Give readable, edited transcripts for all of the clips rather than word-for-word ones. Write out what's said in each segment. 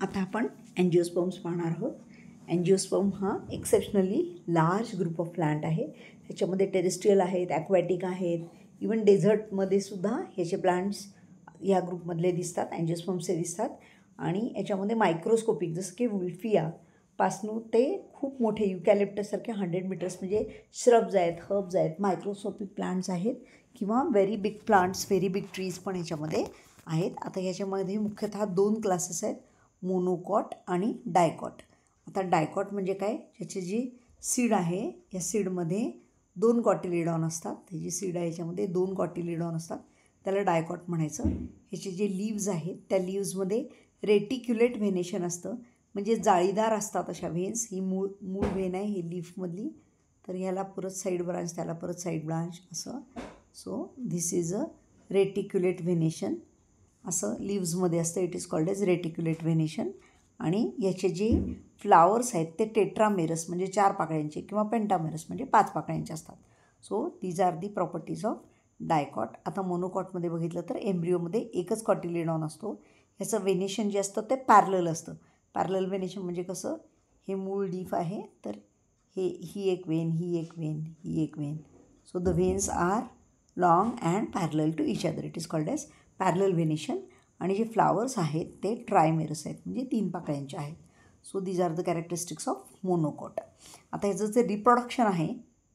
आता आपण अँजिओस्पर्म्स पाहणार आहोत. अँजिओस्पर्म हा exceptionally large group of plant आहे. ह्याच्यामध्ये टेरेस्ट्रियल आहेत, ॲक्वॅटिक आहेत, इवन डेझर्टमध्ये सुद्धा ह्याचे प्लांट्स या ग्रुपमधले दिसतात, अँजिओस्पर्म्सचे दिसतात. आणि याच्यामध्ये मायक्रोस्कोपिक जसं की वुल्फिया पासून ते खूप मोठे युकॅलिप्टससारखे 100 मीटर्स म्हणजे श्रब्स आहेत, हर्ब्स आहेत, मायक्रोस्कोपिक प्लांट्स आहेत किंवा very big plants, very big trees पण याच्यामध्ये आहेत. आता याच्यामध्ये मुख्यतः 2 क्लासेस आहेत, मोनोकॉट आणि डायकॉट. आता डायकॉट म्हणजे काय, ज्याची जी सीड आहे या सीडमध्ये 2 कॉटिलिडॉन असतात. त्याची सीड आहे याच्यामध्ये 2 कॉटिलिडॉन असतात, त्याला डायकॉट म्हणायचं. ह्याचे जे लीव्ज आहेत त्या लीव्जमध्ये रेटिक्युलेट व्हेनेशन असतं, म्हणजे जाळीदार असतात अशा व्हेन्स. ही मूळ व्हेन आहे ही लीफमधली, तर ह्याला परत साईड ब्रांच, त्याला परत साईड ब्रांच असं. So this is a reticulate venation असं लीव्जमध्ये असतं. It is called as reticulate venation. आणि याचे जे फ्लावर्स आहेत ते टेट्रामेरस म्हणजे 4 पाकळ्यांचे किंवा पेंटामेरस म्हणजे 5 पाकळ्यांचे असतात. So these are the properties of dicot. आता मोनोकॉटमध्ये बघितलं तर एम्ब्रिओमध्ये एकच कॉटिलिडॉन असतो. ह्याचं व्हेनेशन जे असतं ते पॅरलल असतं. पॅरलल व्हेनेशन म्हणजे कसं, हे मूळ लीफ आहे तर ही एक वेन, ही एक वेन, ही एक vein. So the veins are long and parallel to each other. It is called as parallel venation. आणि जे फ्लावर्स आहेत ते ट्रायमेरस आहेत म्हणजे 3 पाकळ्यांचे आहेत. So these are the characteristics of monocot. आता ह्याचं जे रिप्रोडक्शन आहे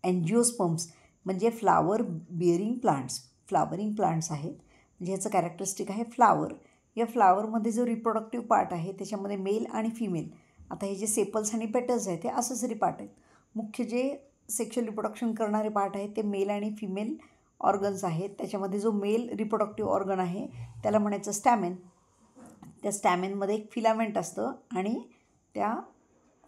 अँजिओस्पर्म्स म्हणजे flower bearing plants, flowering plants आहेत, म्हणजे ह्याचं कॅरेक्टरिस्टिक आहे फ्लावर. या फ्लावरमध्ये जो रिप्रोडक्टिव्ह पार्ट आहे त्याच्यामध्ये मेल आणि फिमेल, आता हे जे सेपल्स आणि पेटल्स आहेत ते असेसरी पार्ट आहेत. मुख्य जे सेक्शुअल रिप्रोडक्शन करणारे पार्ट आहेत ते मेल आणि फिमेल ऑर्गन्स आहेत. त्याच्यामध्ये जो मेल रिप्रोडक्टिव्ह ऑर्गन आहे त्याला म्हणायचं स्टॅमेन. त्या स्टॅमेनमध्ये एक फिलामेंट असतं आणि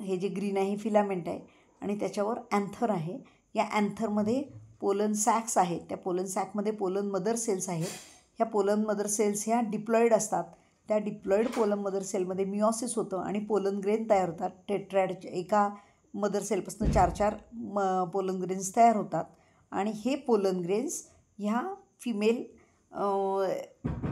हे जे ग्रीन आहे हे फिलामेंट आहे आणि त्याच्यावर ॲन्थर आहे. या ॲन्थरमध्ये पोलन सॅक्स आहेत. त्या पोलन सॅकमध्ये पोलन मदर सेल्स आहेत. ह्या पोलन मदर सेल्स ह्या डिप्लॉईड असतात. त्या डिप्लॉईड पोलन मदर सेलमध्ये मिओसिस होतं आणि पोलन ग्रेन तयार होतात. टेट्रॅडच्या एका मदर सेलपासून 4 पोलन ग्रेन्स तयार होतात. आणि हे पोलन ग्रेन्स ह्या फिमेल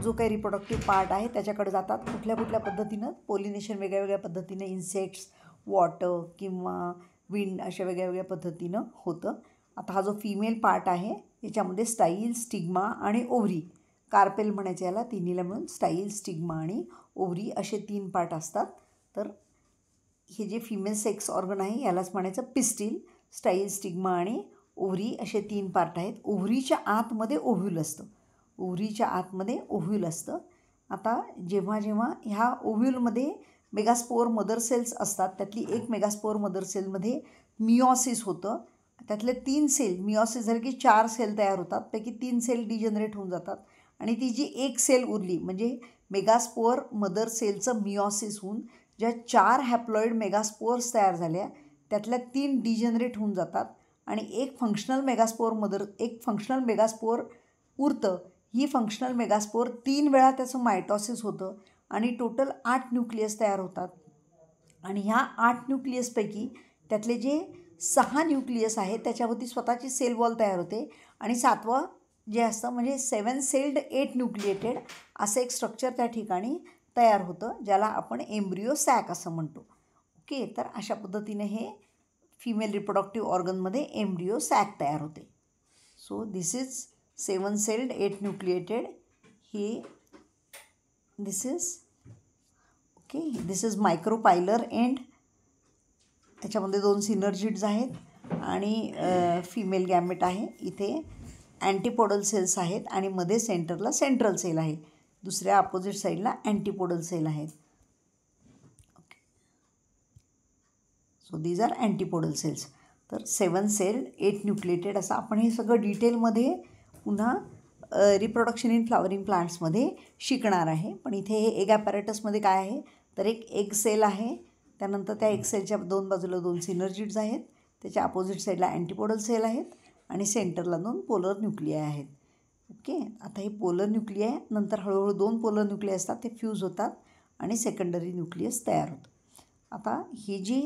जो काही रिप्रोडक्टिव्ह पार्ट आहे त्याच्याकडे जातात. कुठल्या पद्धतीनं पोलिनेशन वेगळ्या पद्धतीनं, इन्सेक्ट्स, वॉटर किंवा विंड अशा वेगळ्या पद्धतीनं होतं. आता हा जो फिमेल पार्ट आहे याच्यामध्ये स्टाईल, स्टिग्मा आणि ओव्हरी, कार्पेल म्हणायचं याला, तिन्हीला मिळून स्टाईल, स्टिग्मा आणि ओव्हरी असे 3 पार्ट असतात. तर हे जे फिमेल सेक्स ऑर्गन आहे यालाच म्हणायचं पिस्टिल. स्टाईल, स्टिग्मा आणि ओव्हरी असे 3 पार्ट आहेत. ओव्हरीच्या आतमध्ये ओव्ह्यूल असतं. ओव्हरीच्या आतमध्ये ओव्ह्यूल असतं. आता जेव्हा ह्या ओव्ह्यूलमध्ये मेगास्पोर मदर सेल्स असतात, त्यातली एक मेगास्पोर मदर सेलमध्ये मिओसिस होतं. त्यातले 3 सेल मिओसिस झाले की 4 सेल तयार होतात. पैकी 3 सेल डिजनरेट होऊन जातात आणि ती जी एक सेल उरली म्हणजे मेगास्पोर मदर सेलचं मिओसिस होऊन ज्या 4 हॅप्लॉईड मेगास्पोर्स तयार झाल्या त्यातल्या 3 डिजनरेट होऊन जातात आणि एक फंक्शनल मेगास्पोर उरतं. ही फंक्शनल मेगास्पोर 3 वेळा त्याचं मायटॉसिस होतं आणि टोटल 8 न्यूक्लियस तयार होतात. आणि ह्या 8 न्यूक्लियसपैकी त्यातले जे 6 न्यूक्लियस आहेत त्याच्यावरती स्वतःची सेल वॉल तयार होते आणि 7वं जे असतं म्हणजे 7 सेल्ड 8 न्यूक्लिएटेड असं एक स्ट्रक्चर त्या ठिकाणी तयार होतं, ज्याला आपण एम्ब्रिओ सॅक असं म्हणतो. ओके, तर अशा पद्धतीने हे फिमेल रिप्रोडक्टिव्ह ऑर्गनमध्ये एम्ब्रिओ सॅक तयार होते. So this is 7 celled 8 nucleated. This is micropylar end. याच्यामध्ये 2 सिनर्जिड्स आहेत आणि फिमेल गॅमेट आहे. इथे अँटीपोडल सेल्स आहेत आणि मध्ये सेंटरला सेंट्रल सेल आहे. दुसऱ्या अपोजिट साईडला अँटीपोडल सेल आहेत. Okay, so these are antipodal cells. तर 7 सेल 8 न्यूक्लिएटेड असं आपण हे सगळं डिटेलमध्ये पुन्हा रिप्रोडक्शन इन फ्लावरिंग प्लांट्समध्ये शिकणार आहे. पण इथे हे एग ॲपॅरेटसमध्ये काय आहे तर एक एग सेल आहे. त्यानंतर त्या एग सेलच्या 2 बाजूला 2 सिनर्जिड्स आहेत. त्याच्या अपोजिट साईडला अँटीपोडल सेल आहेत आणि सेंटरला 2 पोलर न्यूक्लियाय आहेत. ओके, आता हे पोलर न्यूक्लियाय नंतर हळूहळू 2 पोलर न्यूक्लियाय असतात ते फ्यूज होतात आणि सेकंडरी न्यूक्लियस तयार होतं. आता ही जी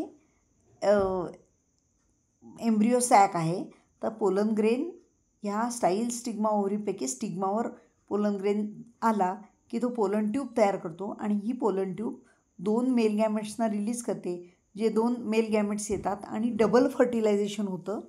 एम्ब्रिओ सॅक आहे तर पोलन ग्रेन ह्या स्टाईल, स्टिग्मा, ओव्हरीपैकी स्टिग्मावर पोलन ग्रेन आला की तो पोलन ट्यूब तयार करतो आणि ही पोलन ट्यूब 2 मेल गॅमेट्सना रिलीज करते, जे 2 मेल गॅमेट्स येतात आणि डबल फर्टिलायझेशन होतं.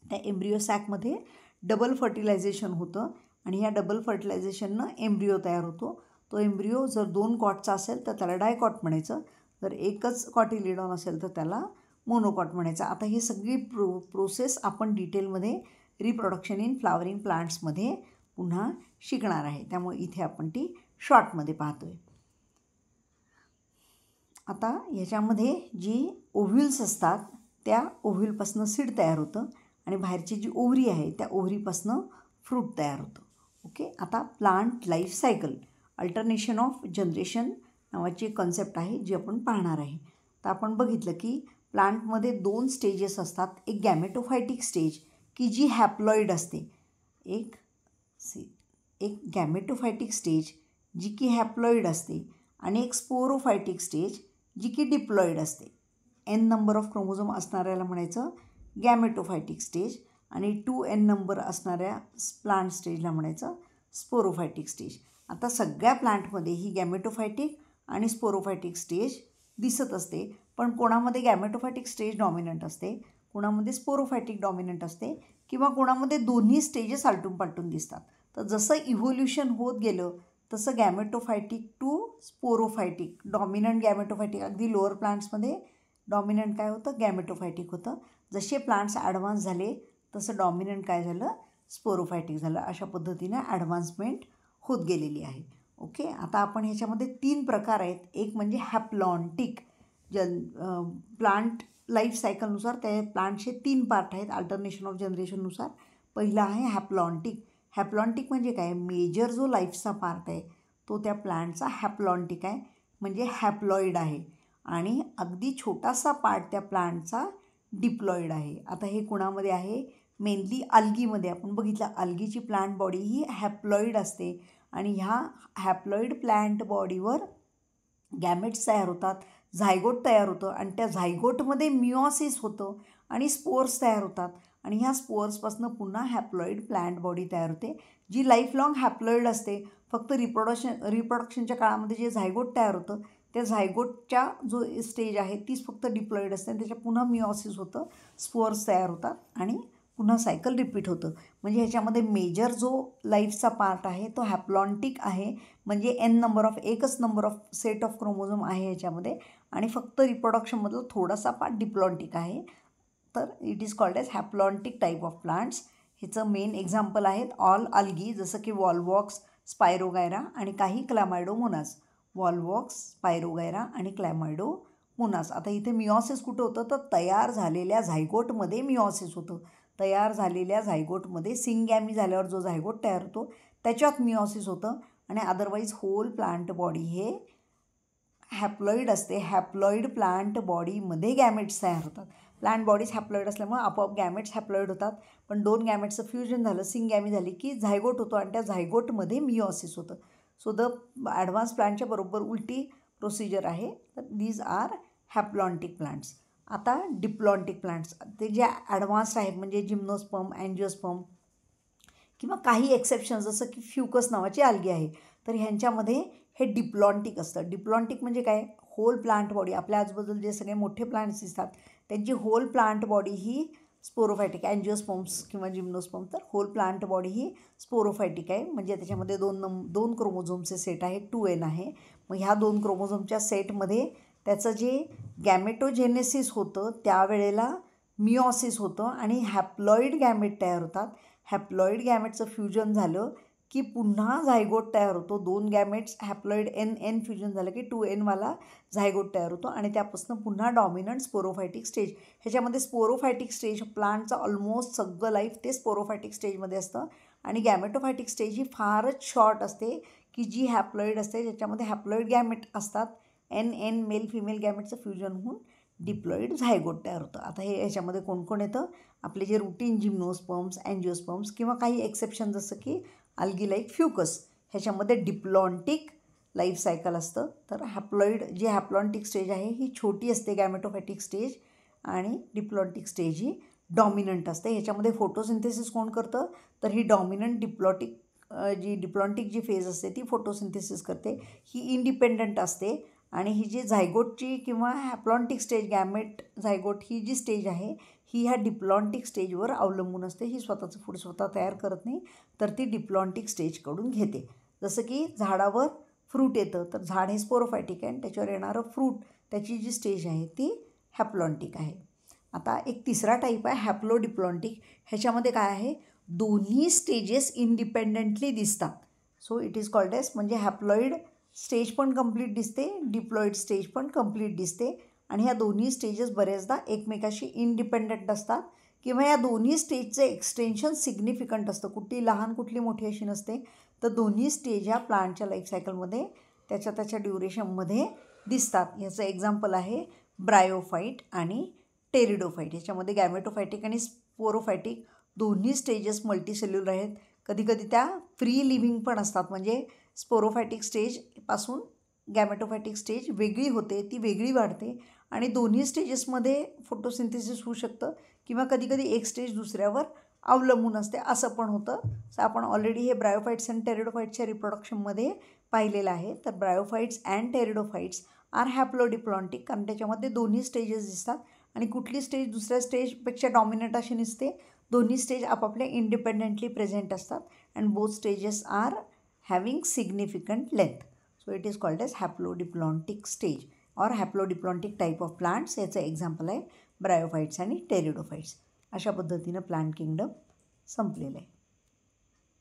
त्या एम्ब्रिओ सॅकमध्ये डबल फर्टिलायझेशन होतं आणि ह्या डबल फर्टिलायझेशननं एम्ब्रिओ तयार होतो. तो एम्ब्रिओ जर 2 कॉटचा असेल तर त्याला डायकॉट म्हणायचं, जर एकच कॉटिलिडॉन असेल तर त्याला मोनोकॉट म्हणायचं. आता ही सगळी प्रोसेस आपण डिटेलमध्ये रिप्रोडक्शन इन फ्लावरिंग प्लांट्समध्ये पुन्हा शिकणार आहे, त्यामुळे इथे आपण ती शॉर्टमध्ये पाहतो आहे. आता ह्याच्यामध्ये जी ओव्ह्यूल्स असतात त्या ओव्ह्यूलपासून सीड तयार होतं आणि बाहेरची जी ओव्हरी आहे त्या ओव्हरीपासून फ्रूट तयार होतं. ओके, आता plant life cycle alternation of generation नावाची एक कॉन्सेप्ट आहे जी आपण पाहणार आहे. तर आपण बघितलं की प्लांटमध्ये 2 स्टेजेस असतात. एक गॅमेटोफायटिक स्टेज की जी हॅप्लॉईड असते, एक गॅमेटोफायटिक स्टेज जी की हॅप्लॉईड असते आणि एक स्पोरोफायटिक स्टेज जी की डिप्लॉईड असते. N नंबर ऑफ क्रोमोझोम असणाऱ्याला म्हणायचं गॅमेटोफायटिक स्टेज आणि 2N नंबर असणाऱ्या प्लांट स्टेजला म्हणायचं स्पोरोफायटिक स्टेज. आता सगळ्या प्लांटमध्ये ही गॅमेटोफायटिक आणि स्पोरोफायटिक स्टेज दिसत असते, पण कोणामध्ये गॅमेटोफायटिक स्टेज डॉमिनंट असते, कोणामध्ये स्पोरोफायटिक डॉमिनंट असते किंवा कोणामध्ये दोन्ही स्टेजेस आलटून पालटून दिसतात. तर जसं इव्होल्युशन होत गेलं तसं गॅमेटोफायटिक टू स्पोरोफायटिक, डॉमिनंट गॅमेटोफायटिक, अगदी लोअर प्लांट्समध्ये डॉमिनंट काय होतं, गॅमेटोफायटिक होतं. जसे प्लांट्स ॲडव्हान्स झाले तसं डॉमिनंट काय झालं, स्पोरोफायटिक झालं. अशा पद्धतीनं ॲडव्हान्समेंट होत गेलेली आहे. ओके, आता आपण ह्याच्यामध्ये 3 प्रकार आहेत. एक म्हणजे हॅप्लॉन्टिक, प्लांट लाईफ सायकलनुसार त्या प्लांटचे 3 पार्ट आहेत अल्टरनेशन ऑफ जनरेशननुसार. पहिला आहे हॅप्लॉन्टिक. हॅप्लॉन्टिक म्हणजे काय, मेजर जो लाईफचा पार्ट आहे तो त्या प्लांटचा हॅप्लॉन्टिक आहे, म्हणजे हॅप्लॉईड आहे, आणि अगदी छोटासा पार्ट त्या प्लांटचा डिप्लॉईड आहे. आता हे कुणामध्ये आहे, मेनली अल्गीमध्ये. आपण बघितलं अल्गीची प्लांट बॉडी ही हॅप्लॉईड असते आणि ह्या हॅप्लॉईड प्लांट बॉडीवर गॅमेट्स तयार होतात, झायगोट तयार होतं आणि त्या झायगोटमध्ये मिओसिस होतं आणि स्पोर्स तयार होतात आणि ह्या स्पोर्सपासून पुन्हा हॅप्लॉईड प्लांट बॉडी तयार होते, जी लाईफ लाँग हॅप्लॉईड असते. फक्त रिप्रोडक्शनच्या काळामध्ये जे झायगोट तयार होतं त्या झायगोटच्या जो स्टेज आहे तीच फक्त डिप्लॉईड असते आणि त्याच्या पुन्हा मिओसिस होतं, स्पोर्स तयार होतात आणि पुन्हा सायकल रिपीट होतं. म्हणजे ह्याच्यामध्ये मेजर जो लाईफचा पार्ट आहे तो हॅप्लॉन्टिक आहे, म्हणजे N नंबर ऑफ, एकच number of set of chromosome आहे ह्याच्यामध्ये, आणि फक्त रिप्रोडक्शनमधला थोडासा पार्ट डिप्लॉन्टिक आहे. तर it is called as haplontic type of plants. ह्याचं मेन एक्झाम्पल आहेत ऑल अल्गी, जसं की वॉलवॉक्स, स्पायरोगायरा आणि काही क्लॅमायडोमोनास. वॉलवॉक्स, स्पायरोगायरा आणि क्लॅमायडोमोनास. आता इथे मिओसिस कुठं होतं, तर तयार झालेल्या झायगोटमध्ये मिओसिस होतं. तयार झालेल्या झायगोटमध्ये सिंगॅमी झाल्यावर जो झायगोट तयार होतो त्याच्यात मिओसिस होतं आणि अदरवाईज होल प्लांट बॉडी हे हॅप्लॉईड असते. हॅप्लॉईड प्लांट बॉडीमध्ये गॅमेट्स तयार होतात. प्लांट बॉडीज हॅप्लॉईड असल्यामुळे आपोआप गॅमेट्स हॅप्लॉईड होतात, पण 2 गॅमेट्सचं फ्युजन झालं, सिंगॅमी झाली की झायगोट होतो आणि त्या झायगोटमध्ये मिओसिस होतं. सो द ॲडव्हान्स प्लांटच्या बरोबर उलटी प्रोसिजर आहे. तर दीज आर हॅप्लॉन्टिक प्लांट्स. आता डिप्लॉन्टिक प्लांट्स, ते जे ॲडव्हान्स्ड आहेत म्हणजे जिम्नोस्पर्म, अँजिओस्पर्म किंवा काही एक्सेप्शन जसं की फ्युकस नावाची अल्गी आहे, तर ह्यांच्यामध्ये हे डिप्लॉन्टिक असतं. डिप्लॉन्टिक म्हणजे काय, होल प्लांट बॉडी, आपल्या आजूबाजूला जे सगळे मोठे प्लांट्स दिसतात त्यांची होल प्लांट बॉडी ही स्पोरोफायटिक, अँजिओस्पर्म्स किंवा जिम्नोस्पर्म, तर होल प्लांट बॉडी ही स्पोरोफायटिक आहे. म्हणजे त्याच्यामध्ये 2 क्रोमोझोमचे सेट आहे, 2N आहे. मग ह्या 2 क्रोमोझोमच्या सेटमध्ये त्याचं जे गॅमेटोजेनेसिस होतं त्यावेळेला मिओसिस होतं आणि हॅप्लॉईड गॅमेट तयार होतात. हॅप्लॉईड गॅमेटचं फ्युजन झालं की पुन्हा झायगोट तयार होतो. 2 गॅमेट्स हॅप्लॉईड N फ्युजन झालं की 2Nवाला झायगोट तयार होतो आणि त्यापासून पुन्हा डॉमिनंट स्पोरोफायटिक स्टेज. ह्याच्यामध्ये स्पोरोफायटिक स्टेज, प्लांटचं ऑलमोस्ट सगळं लाईफ ते स्पोरोफायटिक स्टेजमध्ये असतं आणि गॅमेटोफायटिक स्टेज ही फारच शॉर्ट असते की जी हॅप्लॉईड असते, ज्याच्यामध्ये हॅप्लॉईड गॅमेट असतात. N मेल फिमेल गॅमेटचं फ्युजन होऊन डिप्लॉईड झायगोट तयार होतं. आता हे ह्याच्यामध्ये कोण येतं, आपले जे रुटीन जिम्नोस्पर्म्स, अँजिओस्पर्म्स किंवा काही एक्सेप्शन जसं की अल्गी लाईक फ्युकस, ह्याच्यामध्ये डिप्लॉन्टिक लाईफ सायकल असतं. तर हॅप्लॉईड जी हॅप्लॉन्टिक स्टेज आहे ही छोटी असते गॅमेटोफायटिक स्टेज आणि डिप्लॉन्टिक स्टेज ही डॉमिनंट असते. ह्याच्यामध्ये फोटोसिंथेसिस कोण करतं, तर ही डॉमिनंट डिप्लॉन्टिक जी फेज असते ती फोटोसिंथेसिस करते. ही इंडिपेंडंट असते आणि ही जी झायगोटची किंवा हॅप्लॉन्टिक स्टेज, गॅमेट झायगोट ही जी स्टेज आहे ही ह्या डिप्लॉन्टिक स्टेजवर अवलंबून असते. ही स्वतःचं फूड स्वतः तयार करत नाही, तर ती डिप्लॉन्टिक स्टेजकडून घेते. जसं की झाडावर फ्रूट येतं, तर झाड हे स्पोरोफायटिक आहे आणि त्याच्यावर येणारं फ्रूट त्याची जी स्टेज आहे ती हॅप्लॉन्टिक आहे. आता एक तिसरा टाईप आहे हॅप्लोडिप्लॉन्टिक. ह्याच्यामध्ये काय आहे, दोन्ही स्टेजेस इंडिपेंडेंटली दिसतात. So it is called S, म्हणजे हॅप्लॉईड स्टेज पण कंप्लीट दिसते, डिप्लॉईड स्टेज पण कंप्लीट दिसते आणि ह्या दोन्ही स्टेजेस बऱ्याचदा एकमेकाशी इंडिपेंडंट असतात किंवा या दोन्ही स्टेजचं एक्सटेन्शन सिग्निफिकंट असतं. कुठली लहान कुठली मोठी अशी नसते, तर दोन्ही स्टेज ह्या प्लांटच्या लाईफ सायकलमध्ये त्याच्या ड्युरेशनमध्ये दिसतात. याचं एक्झाम्पल आहे ब्रायोफाईट आणि टेरिडोफाईट. याच्यामध्ये गॅमेटोफायटिक आणि स्पोरोफायटिक दोन्ही स्टेजेस मल्टीसेल्युलर आहेत. कधीकधी त्या फ्री लिव्हिंग पण असतात, म्हणजे स्पोरोफायटिक स्टेजपासून गॅमेटोफायटिक स्टेज वेगळी होते, ती वेगळी वाढते आणि दोन्ही स्टेजेसमध्ये फोटोसिंथेसिस होऊ शकतं किंवा कधीकधी एक स्टेज दुसऱ्यावर अवलंबून असते, असं पण होतं. सो आपण ऑलरेडी हे ब्रायोफाईट्स आणि टेरिडोफाईट्सच्या रिप्रोडक्शनमध्ये पाहिलेलं आहे. तर ब्रायोफाईट्स अँड टेरिडोफाईट्स आर हॅप्लोडिप्लॉन्टिक, कारण त्याच्यामध्ये दोन्ही स्टेजेस दिसतात आणि कुठली स्टेज दुसऱ्या स्टेजपेक्षा डॉमिनंट अशी नसते. दोन्ही स्टेज आपापल्या इंडिपेंडेंटली प्रेझेंट असतात and both stages are having significant length. So it is called as haplodiplontic stage और हॅप्लोडिप्लॉन्टिक टाईप ऑफ प्लांट्स. याचं एक्झाम्पल आहे ब्रायोफाईट्स आणि टेरिडोफाईट्स. अशा पद्धतीनं प्लांट किंगडम संपलेलं आहे.